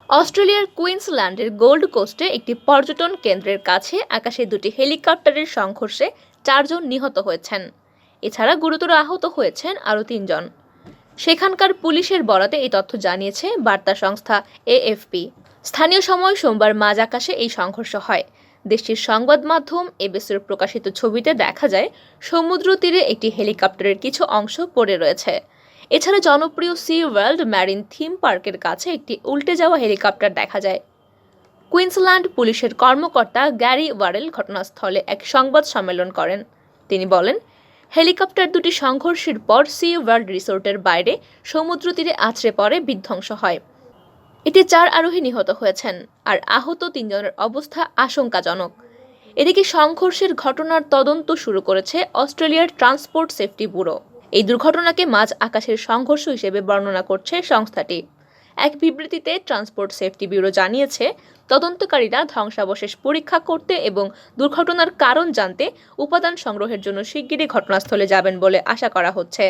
অস্ট্রেলিয়ার কুইন্সল্যান্ডের গোল্ড কোস্টে একটি পর্যটন কেন্দ্রের কাছে আকাশে দুটি হেলিকপ্টারের সংঘর্ষে 4 জন নিহত হয়েছেন। এছাড়া গুরুতর আহত হয়েছেন আরও 3 জন। সেখানকার পুলিশের বরাতে এই তথ্য জানিয়েছে বার্তা সংস্থা এএফপি। স্থানীয় সময় সোমবার মাঝ আকাশে এই সংঘর্ষ হয়। দেশটির সংবাদ মাধ্যম এবিসির প্রকাশিত ছবিতে দেখা যায় সমুদ্র তীরে একটি হেলিকপ্টারের কিছু অংশ পড়ে রয়েছে। এছাড়া জনপ্রিয় সি ওয়ার্ল্ড ম্যারিন থিম পার্কের কাছে একটি উল্টে যাওয়া হেলিকপ্টার দেখা যায়। কুইন্সল্যান্ড পুলিশের কর্মকর্তা গ্যারি ওয়ারেল ঘটনাস্থলে এক সংবাদ সম্মেলন করেন। তিনি বলেন, হেলিকপ্টার দুটি সংঘর্ষের পর সি ওয়ার্ল্ড রিসোর্টের বাইরে সমুদ্র তীরে আছড়ে পড়ে বিধ্বংস হয়। এতে 4 আরোহী নিহত হয়েছেন, আর আহত 3 জনের অবস্থা আশঙ্কাজনক। এদিকে সংঘর্ষের ঘটনার তদন্ত শুরু করেছে অস্ট্রেলিয়ার ট্রান্সপোর্ট সেফটি ব্যুরো। এই দুর্ঘটনাকে মাঝ আকাশের সংঘর্ষ হিসেবে বর্ণনা করছে সংস্থাটি। এক বিবৃতিতে ট্রান্সপোর্ট সেফটি ব্যুরো জানিয়েছে, তদন্তকারীরা ধ্বংসাবশেষ পরীক্ষা করতে এবং দুর্ঘটনার কারণ জানতে উপাদান সংগ্রহের জন্য শিগগিরই ঘটনাস্থলে যাবেন বলে আশা করা হচ্ছে।